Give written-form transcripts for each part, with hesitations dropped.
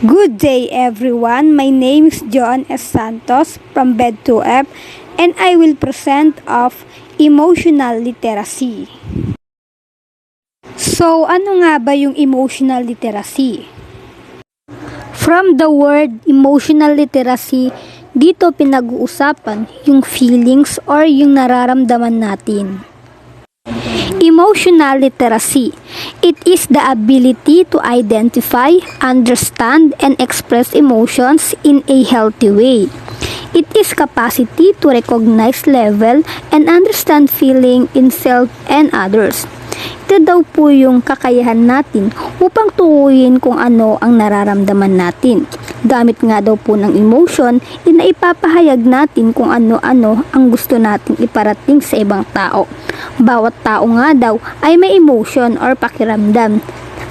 Good day everyone, my name is John S. Santos from Bed2F and I will present of emotional literacy. So ano nga ba yung emotional literacy? From the word emotional literacy, dito pinag-uusapan yung feelings or yung nararamdaman natin. Emotional literacy. It is the ability to identify, understand, and express emotions in a healthy way. It is capacity to recognize, level, and understand feeling in self and others. Ito daw po yung kakayahan natin upang tukuyin kung ano ang nararamdaman natin. Gamit nga daw po ng emotion, ipapahayag natin kung ano-ano ang gusto nating iparating sa ibang tao. Bawat tao nga daw ay may emotion or pakiramdam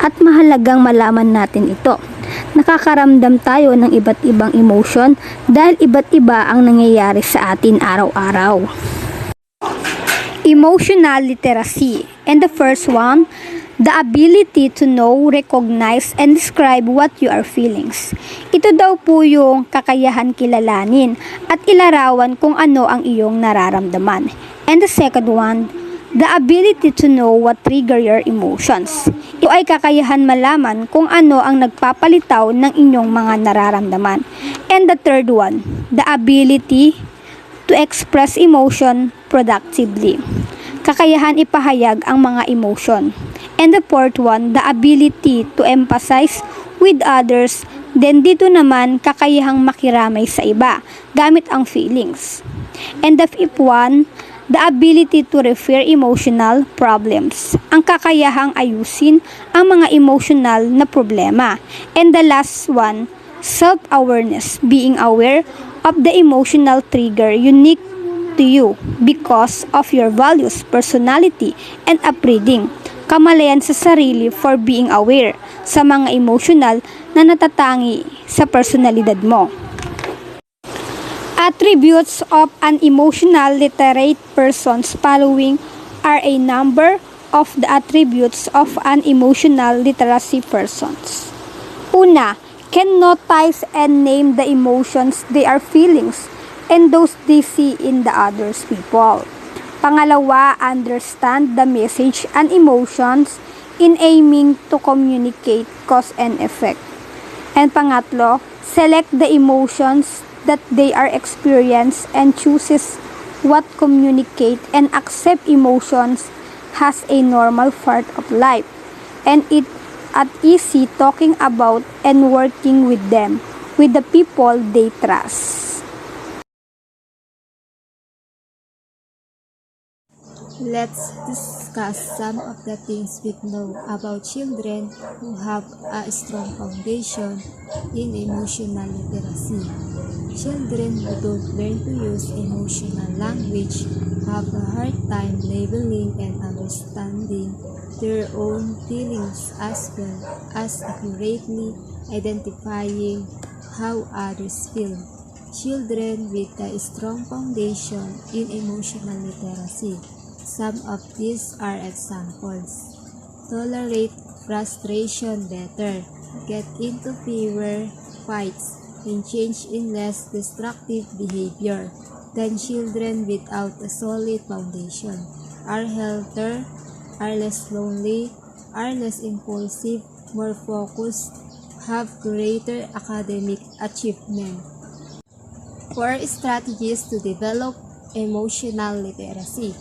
at mahalagang malaman natin ito. Nakakaramdam tayo ng iba't ibang emotion dahil iba't iba ang nangyayari sa atin araw-araw. Emotional literacy. And the first one, the ability to know, recognize, and describe what you are feelings. Ito daw po yung kakayahan kilalanin at ilarawan kung ano ang iyong nararamdaman. And the second one, the ability to know what trigger your emotions. Ito ay kakayahan malaman kung ano ang nagpapalitaw ng inyong mga nararamdaman. And the third one, the ability to express emotion productively. Kakayahan ipahayag ang mga emotion. And the fourth one, the ability to empathize with others. Then dito naman, kakayahang makiramay sa iba gamit ang feelings. And the fifth one, the ability to refer emotional problems. Ang kakayahang ayusin ang mga emotional na problema. And the last one, self-awareness, being aware of the emotional trigger unique to you because of your values, personality, and upbringing. Kamalayan sa sarili for being aware sa mga emotional na natatangi sa personalidad mo. Attributes of an emotional literate person's following are a number of the attributes of an emotional literacy persons. Una, can notice and name the emotions they are feelings and those they see in the others people. Pangalawa, understand the message and emotions in aiming to communicate cause and effect. And pangatlo, select the emotions that they are experience and chooses what communicate and accept emotions has a normal part of life and it at easy talking about and working with them, with the people they trust. Let's discuss some of the things we know about children who have a strong foundation in emotional literacy. Children who don't learn to use emotional language have a hard time labeling and understanding their own feelings as well as accurately identifying how others feel. Children with a strong foundation in emotional literacy. Some of these are examples. Tolerate frustration better, get into fewer fights, and change in less destructive behavior than children without a solid foundation. Are healthier, are less lonely, are less impulsive, more focused, have greater academic achievement. 4 strategies to develop emotional literacy.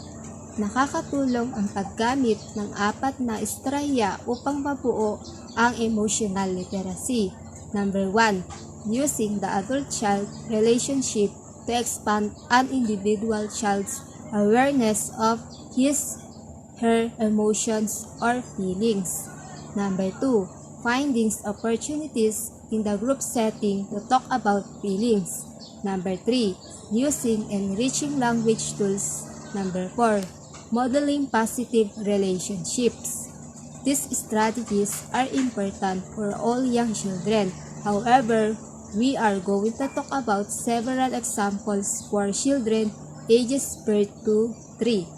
Nakakatulong ang paggamit ng 4 na estraya upang mabuo ang emotional literacy. Number 1, using the adult-child relationship to expand an individual child's awareness of his/her emotions or feelings. Number 2, finding opportunities in the group setting to talk about feelings. Number 3, using enriching language tools. Number 4, modeling positive relationships. These strategies are important for all young children. However, we are going to talk about several examples for children ages birth to 3.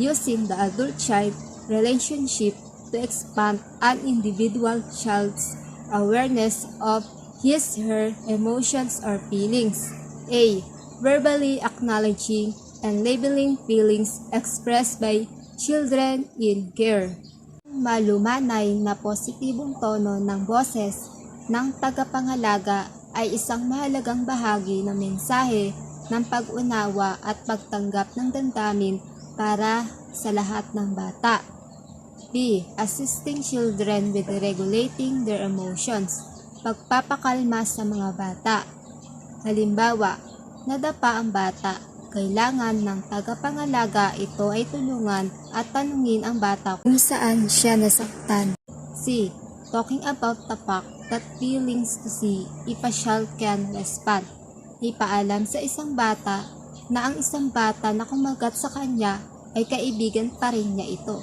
Using the adult-child relationship to expand an individual child's awareness of his/her emotions or feelings. A. Verbally acknowledging and labeling feelings expressed by children in care. Malumanay na positibong tono ng boses ng tagapangalaga ay isang mahalagang bahagi ng mensahe ng pag-unawa at pagtanggap ng damdamin para sa lahat ng bata. B. Assisting children with regulating their emotions. Pagpapakalma sa mga bata. Halimbawa, nadapa ang bata. Kailangan ng tagapangalaga ito ay tulungan at tanungin ang bata kung saan siya nasaktan. C. Talking about the fact that feelings to see if a child can respond. Ipaalam sa isang bata na ang isang bata na kumagat sa kanya ay kaibigan pa rin niya ito.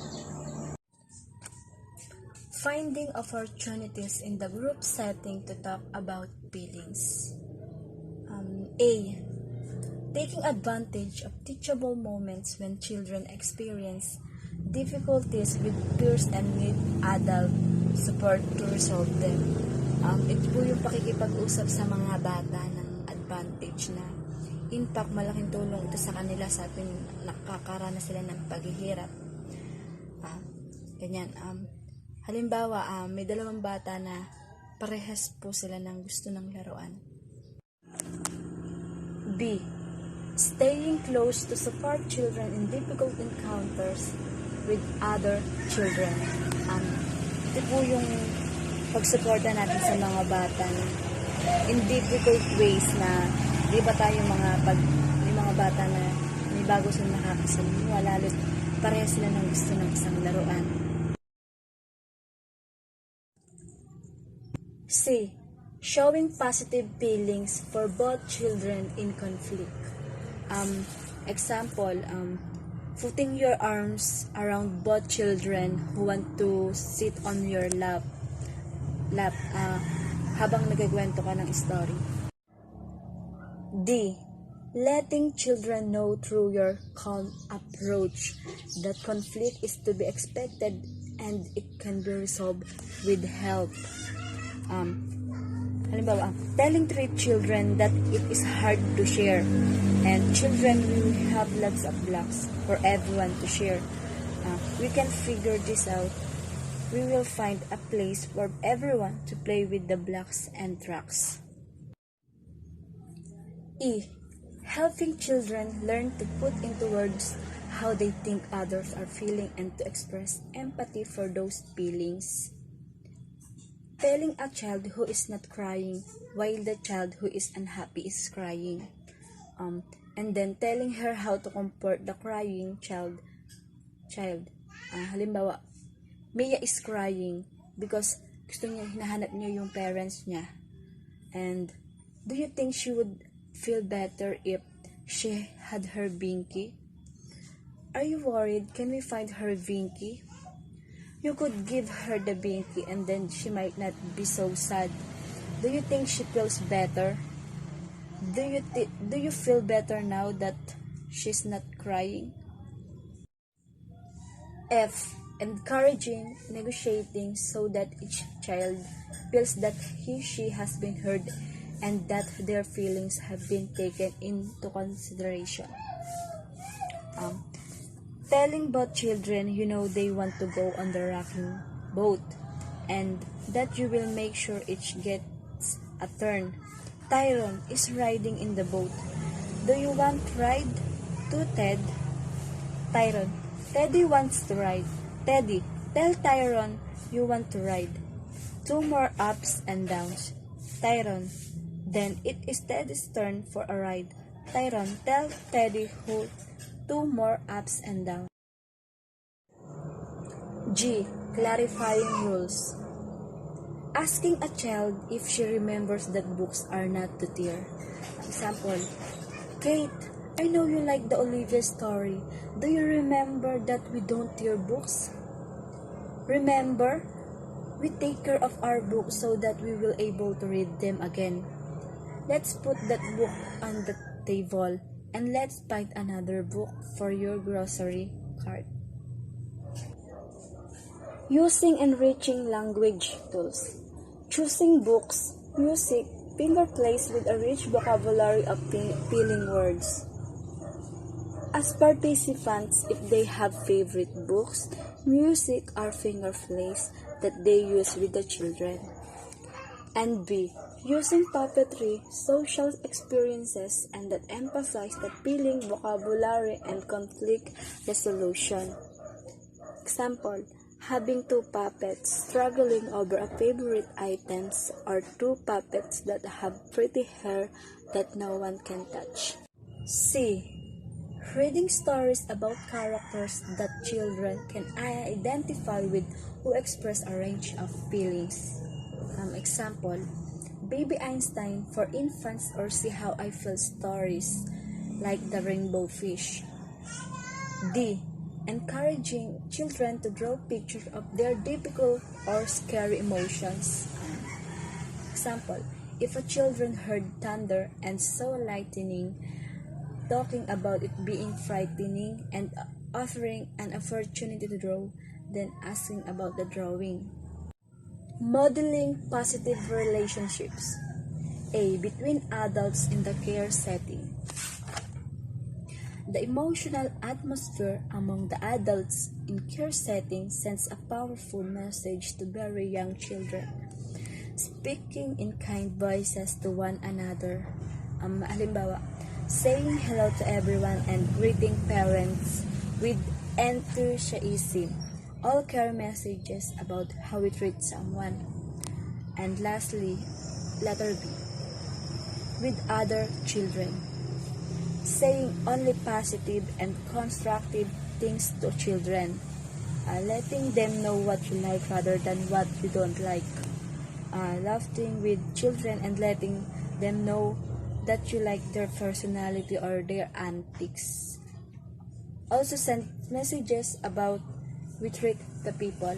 Finding opportunities in the group setting to talk about feelings. A. Taking advantage of teachable moments when children experience difficulties with peers and need adult support to resolve them. Ito po yung pakikipag-usap sa mga bata ng advantage na impact, malaking tulong ito sa kanila sa ating nakakaranas sila ng paghihirap. Ganyan. Halimbawa, may dalawang bata na parehas po sila ng gusto ng laruan. B. Staying close to support children in difficult encounters with other children. Ito po yung pagsuporta natin sa mga bata in difficult ways na di ba tayo may mga bata na may bago silang nakakasalunwa, lalo't parehas sila ng gusto ng isang laruan. C. Showing positive feelings for both children in conflict. Example, putting your arms around both children who want to sit on your lap habang nagkikwento ka ng story. D. Letting children know through your calm approach that conflict is to be expected and it can be resolved with help. Halimbawa, telling 3 children that it is hard to share and children will have lots of blocks for everyone to share. We can figure this out. We will find a place for everyone to play with the blocks and tracks. E. Helping children learn to put into words how they think others are feeling and to express empathy for those feelings. Telling a child who is not crying while the child who is unhappy is crying. And then telling her how to comfort the crying child. Halimbawa, Mia is crying because gusto niya, hinahanap niya yung parents niya. And do you think she would feel better if she had her binky? Are you worried? Can we find her binky? You could give her the binky and then she might not be so sad. Do you think she feels better? Do you feel better now that she's not crying? F. Encouraging, negotiating so that each child feels that she has been heard and that their feelings have been taken into consideration. Telling both children they want to go on the rocking boat and that you will make sure each gets a turn. Tyrone is riding in the boat. Do you want to ride too, Ted? Tyrone, Teddy wants to ride. Teddy, tell Tyrone you want to ride. 2 more ups and downs. Tyrone, then it is Teddy's turn for a ride. Tyrone, tell Teddy who 2 more ups and downs. G. Clarifying rules. Asking a child if she remembers that books are not to tear. Example, Kate, I know you like the Olivia story. Do you remember that we don't tear books? Remember, we take care of our books so that we will able to read them again. Let's put that book on the table and let's find another book for your grocery cart. Using enriching language tools. Choosing books, music, finger plays with a rich vocabulary of feeling words. As participants, if they have favorite books, music, or finger plays that they use with the children. And B. Using puppetry, social experiences, and that emphasize the feeling, vocabulary, and conflict resolution. Example, having two puppets struggling over a favorite items, or two puppets that have pretty hair that no one can touch. C. Reading stories about characters that children can identify with who express a range of feelings. Example, Baby Einstein for infants, or See How I Feel stories like The Rainbow Fish. D. Encouraging children to draw pictures of their difficult or scary emotions. Example, if a children heard thunder and saw lightning, talking about it being frightening and offering an opportunity to draw, then asking about the drawing. Modeling positive relationships. A. Between adults in the care setting. The emotional atmosphere among the adults in care settings sends a powerful message to very young children. Speaking in kind voices to one another. Halimbawa, saying hello to everyone and greeting parents with enthusiasm. All care messages about how we treat someone. And lastly, letter B. With other children. Saying only positive and constructive things to children. Letting them know what you like rather than what you don't like. Laughing with children and letting them know that you like their personality or their antics. Also send messages about we treat the people.